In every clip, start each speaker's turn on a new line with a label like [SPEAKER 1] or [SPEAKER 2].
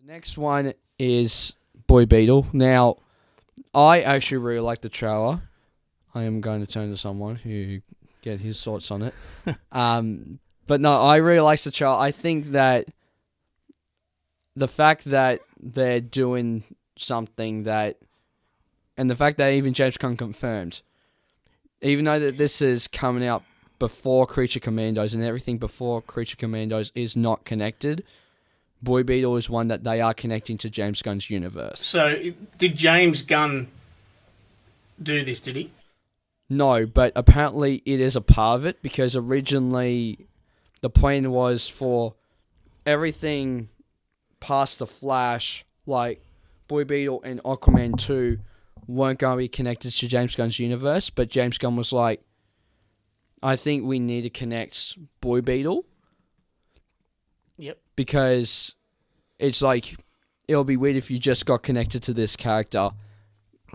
[SPEAKER 1] The next one is Blue Beetle. Now, I actually really like the trailer. I am going to turn to someone who get his thoughts on it. But no, I really like the trailer. I think that the fact that they're doing something that, and the fact that even James Gunn confirmed, even though that this is coming out before Creature Commandos and everything before Creature Commandos is not connected, Blue Beetle is one that they are connecting to James Gunn's universe.
[SPEAKER 2] So, did James Gunn do this, did he?
[SPEAKER 1] No, but apparently it is a part of it, because originally the plan was for everything past the Flash, like Blue Beetle and Aquaman 2, weren't going to be connected to James Gunn's universe, but James Gunn was like, I think we need to connect Blue Beetle.
[SPEAKER 2] Yep.
[SPEAKER 1] Because it's like, it'll be weird if you just got connected to this character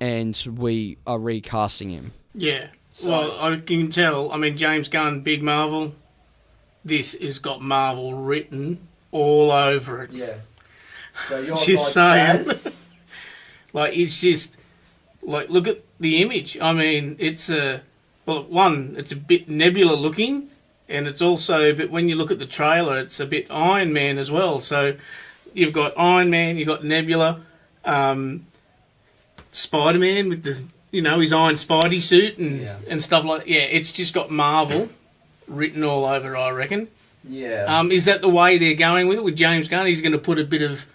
[SPEAKER 1] and we are recasting him.
[SPEAKER 2] Yeah. So, well, I can tell. I mean, James Gunn, big Marvel. This has got Marvel written all over it.
[SPEAKER 1] Yeah. So you're
[SPEAKER 2] just saying. Like, it's just, like, look at the image. I mean, it's a bit Nebula looking, and it's also a bit, when you look at the trailer, it's a bit Iron Man as well. So you've got Iron Man, you've got Nebula, Spider-Man with the, his Iron Spidey suit and stuff like that. Yeah, it's just got Marvel written all over, I reckon.
[SPEAKER 1] Yeah.
[SPEAKER 2] Is that the way they're going with it? With James Gunn, he's going to put a bit of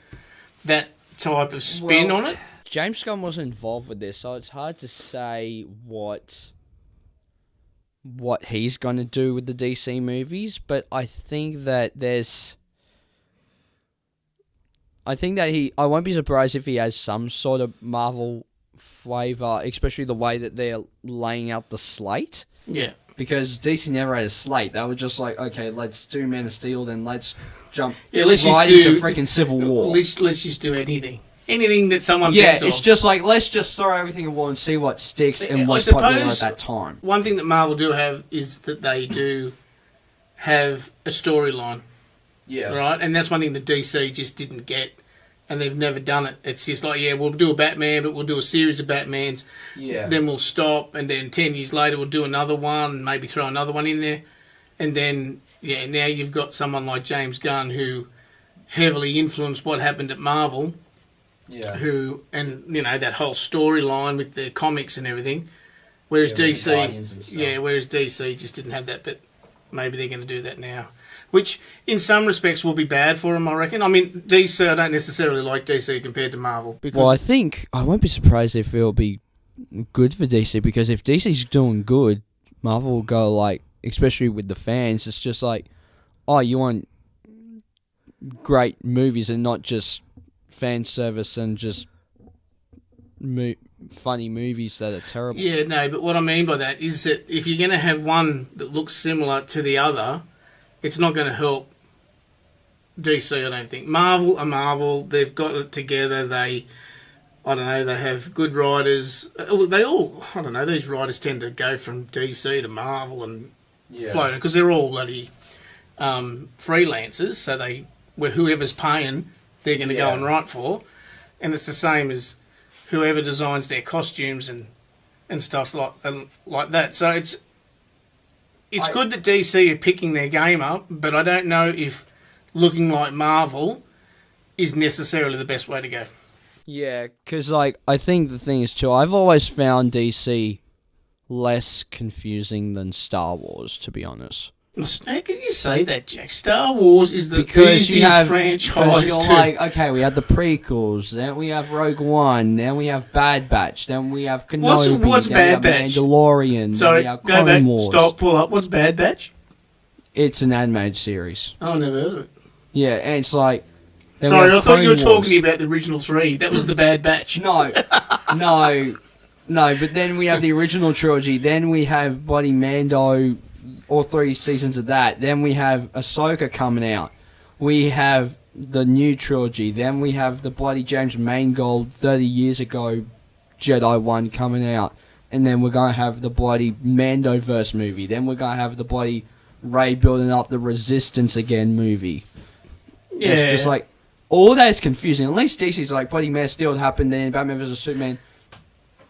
[SPEAKER 2] that type of spin on it?
[SPEAKER 1] James Gunn wasn't involved with this, so it's hard to say what he's going to do with the DC movies, but I think that I won't be surprised if he has some sort of Marvel flavor, especially the way that they're laying out the slate.
[SPEAKER 2] Yeah.
[SPEAKER 1] Because DC never had a slate. They were just like, okay, let's do Man of Steel, then let's jump
[SPEAKER 2] into
[SPEAKER 1] freaking Civil War.
[SPEAKER 2] Let's just do anything. Anything that someone thinks of.
[SPEAKER 1] It's just like, let's just throw everything at wall and see what sticks and what's popular at that time.
[SPEAKER 2] One thing that Marvel do have is that they do have a storyline.
[SPEAKER 1] Yeah.
[SPEAKER 2] Right? And that's one thing that DC just didn't get, and they've never done it. It's just like, we'll do a Batman, but we'll do a series of Batmans.
[SPEAKER 1] Yeah.
[SPEAKER 2] Then we'll stop, and then 10 years later we'll do another one, maybe throw another one in there. And then, now you've got someone like James Gunn who heavily influenced what happened at Marvel.
[SPEAKER 1] Yeah.
[SPEAKER 2] That whole storyline with the comics and everything. Whereas DC just didn't have that, but maybe they're going to do that now. Which, in some respects, will be bad for them, I reckon. I mean, DC, I don't necessarily like DC compared to Marvel.
[SPEAKER 1] Well, I think, I won't be surprised if it'll be good for DC, because if DC's doing good, Marvel will go like, especially with the fans, it's just like, oh, you want great movies and not just fan service and just funny movies that are terrible.
[SPEAKER 2] Yeah, no, but what I mean by that is that if you're going to have one that looks similar to the other, it's not going to help DC, I don't think. Marvel are Marvel. They've got it together. They have good writers. These writers tend to go from DC to Marvel and float, because they're all bloody freelancers, so whoever's paying, they're going to go and write for. And it's the same as whoever designs their costumes and stuff like that. So it's good that DC are picking their game up, but I don't know if looking like Marvel is necessarily the best way to go.
[SPEAKER 1] Yeah, because I think the thing is too, I've always found DC less confusing than Star Wars, to be honest.
[SPEAKER 2] How can you say that, Jack? Star Wars is the easiest franchise.
[SPEAKER 1] Because you're like, okay, we had the prequels, then we have Rogue One, then we have Bad Batch, then we have Kenobi,
[SPEAKER 2] what's Bad Batch?
[SPEAKER 1] Mandalorian,
[SPEAKER 2] Sorry,
[SPEAKER 1] then we have
[SPEAKER 2] go back,
[SPEAKER 1] Wars.
[SPEAKER 2] stop, pull up. What's Bad Batch?
[SPEAKER 1] It's an animated series.
[SPEAKER 2] Oh, never heard of it.
[SPEAKER 1] Yeah, and it's like...
[SPEAKER 2] Sorry, I thought you were talking about the original three. That was the Bad Batch.
[SPEAKER 1] No, but then we have the original trilogy, then we have bloody Mando... all 3 seasons of that. Then we have Ahsoka coming out. We have the new trilogy. Then we have the bloody James Mangold 30 years ago Jedi one coming out. And then we're going to have the bloody Mandoverse movie. Then we're going to have the bloody Rey building up the Resistance again movie.
[SPEAKER 2] Yeah.
[SPEAKER 1] It's just like, all that is confusing. At least DC's like, bloody Man of Steel happened, then Batman vs Superman.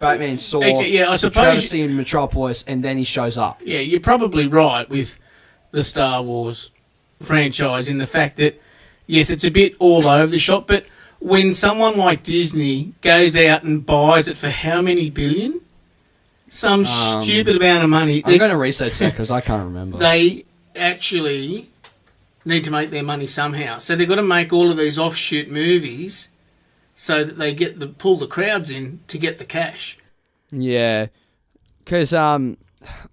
[SPEAKER 1] Batman saw
[SPEAKER 2] I
[SPEAKER 1] the
[SPEAKER 2] suppose
[SPEAKER 1] travesty in Metropolis, and then he shows up.
[SPEAKER 2] Yeah, you're probably right with the Star Wars franchise in the fact that, yes, it's a bit all over the shop, but when someone like Disney goes out and buys it for how many billion? Some stupid amount of money.
[SPEAKER 1] I'm going to research that because I can't remember.
[SPEAKER 2] They actually need to make their money somehow. So they've got to make all of these offshoot movies so that they pull the crowds in to get the cash.
[SPEAKER 1] Yeah, because I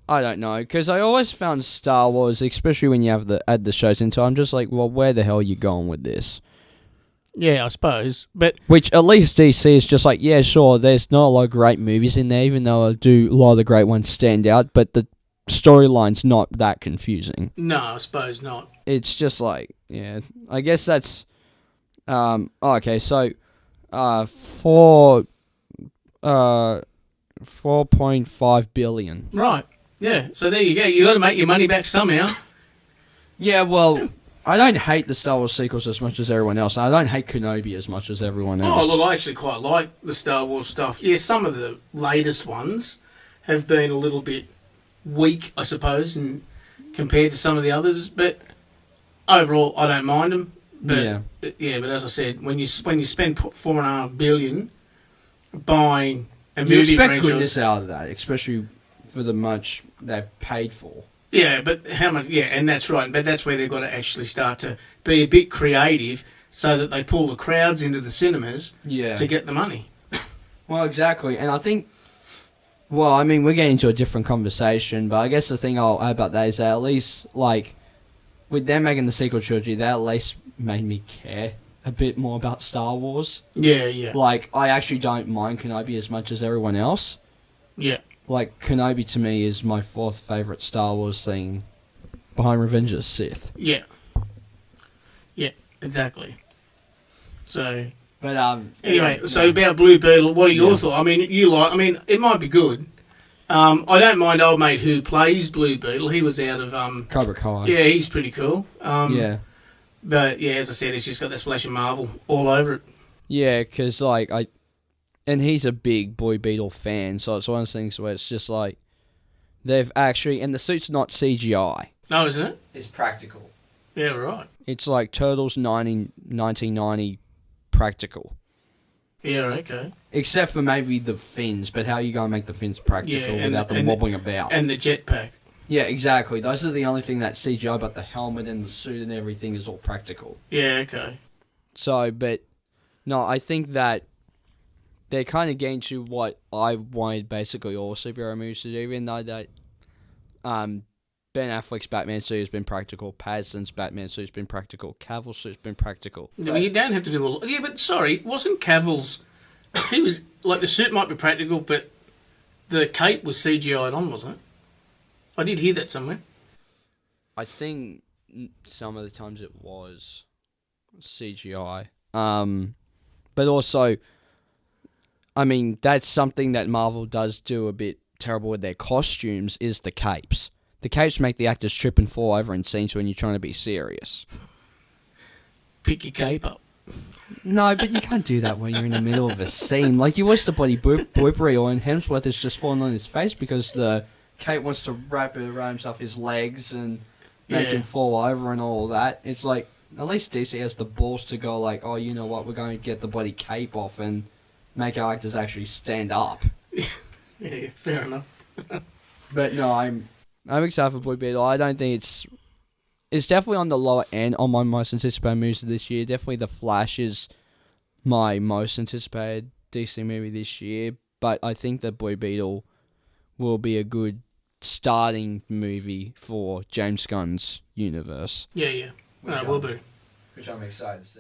[SPEAKER 1] don't know, because I always found Star Wars, especially when you add the shows into, I'm just like, well, where the hell are you going with this?
[SPEAKER 2] Yeah, I suppose, but
[SPEAKER 1] which at least DC is just like, yeah, sure, there's not a lot of great movies in there, even though a lot of the great ones stand out, but the storyline's not that confusing.
[SPEAKER 2] No, I suppose not.
[SPEAKER 1] It's just like, yeah, I guess that's okay, so 4.5 billion.
[SPEAKER 2] Right. Yeah. So there you go. You got to make your money back somehow.
[SPEAKER 1] Yeah, well, I don't hate the Star Wars sequels as much as everyone else. I don't hate Kenobi as much as everyone else.
[SPEAKER 2] Oh, look, I actually quite like the Star Wars stuff. Yeah, some of the latest ones have been a little bit weak, I suppose, compared to some of the others. But overall, I don't mind them. But, but as I said, when you spend $4.5 billion buying a movie,
[SPEAKER 1] you expect
[SPEAKER 2] franchise,
[SPEAKER 1] goodness out of that, especially for the much they paid for.
[SPEAKER 2] Yeah, but how much? Yeah, and that's right. But that's where they've got to actually start to be a bit creative, so that they pull the crowds into the cinemas to get the money.
[SPEAKER 1] Well, exactly, and I think. Well, I mean, we're getting into a different conversation, but I guess the thing I'll add about that is that at least, like, with them making the sequel trilogy, that at least made me care a bit more about Star Wars.
[SPEAKER 2] Yeah, yeah.
[SPEAKER 1] Like, I actually don't mind Kenobi as much as everyone else.
[SPEAKER 2] Yeah.
[SPEAKER 1] Like, Kenobi to me is my fourth favourite Star Wars thing behind Revenge of the Sith.
[SPEAKER 2] Yeah. Yeah, exactly. So...
[SPEAKER 1] But,
[SPEAKER 2] anyway, so about Blue Beetle, what are your thoughts? I mean, it might be good. I don't mind old mate who plays Blue Beetle. He was out of...
[SPEAKER 1] Cobra Kai.
[SPEAKER 2] Yeah, he's pretty cool.
[SPEAKER 1] Yeah.
[SPEAKER 2] But, yeah, as I said, it's just got that splash of Marvel all over it.
[SPEAKER 1] Yeah, because, like, and he's a big Blue Beetle fan, so it's one of those things where it's just like, they've actually... And the suit's not CGI.
[SPEAKER 2] Oh, isn't it?
[SPEAKER 1] It's practical.
[SPEAKER 2] Yeah, right.
[SPEAKER 1] It's like Turtles 1990 practical.
[SPEAKER 2] Yeah, okay.
[SPEAKER 1] Except for maybe the fins, but how are you going to make the fins practical without them wobbling about?
[SPEAKER 2] And the jetpack.
[SPEAKER 1] Yeah, exactly. Those are the only thing that's CGI, but the helmet and the suit and everything is all practical.
[SPEAKER 2] Yeah, okay.
[SPEAKER 1] So, but, no, I think that they're kind of getting to what I wanted basically all superhero movies to do, even though that Ben Affleck's Batman suit has been practical, Pattinson's Batman suit has been practical, Cavill's suit's been practical.
[SPEAKER 2] Yeah, but you don't have to do all... Yeah, but sorry, wasn't Cavill's... He was... Like, the suit might be practical, but the cape was CGI'd on, wasn't it? I did hear that somewhere.
[SPEAKER 1] I think some of the times it was CGI. But also, I mean, that's something that Marvel does do a bit terrible with their costumes, is the capes. The capes make the actors trip and fall over in scenes when you're trying to be serious.
[SPEAKER 2] Pick your cape up.
[SPEAKER 1] No, but you can't do that when you're in the middle of a scene. Like, you watch the bloody blooper reel and Hemsworth is just falling on his face because the cape wants to wrap it around himself, his legs, and make him fall over and all that. It's like, at least DC has the balls to go like, oh, you know what, we're going to get the bloody cape off and make our actors actually stand up.
[SPEAKER 2] Yeah, fair enough.
[SPEAKER 1] But no, I'm excited for Blue Beetle. I don't think it's definitely on the lower end on my most anticipated movies of this year. Definitely The Flash is my most anticipated DC movie this year. But I think that Blue Beetle will be a good starting movie for James Gunn's universe.
[SPEAKER 2] Yeah, yeah. Will be.
[SPEAKER 1] Which I'm excited to see.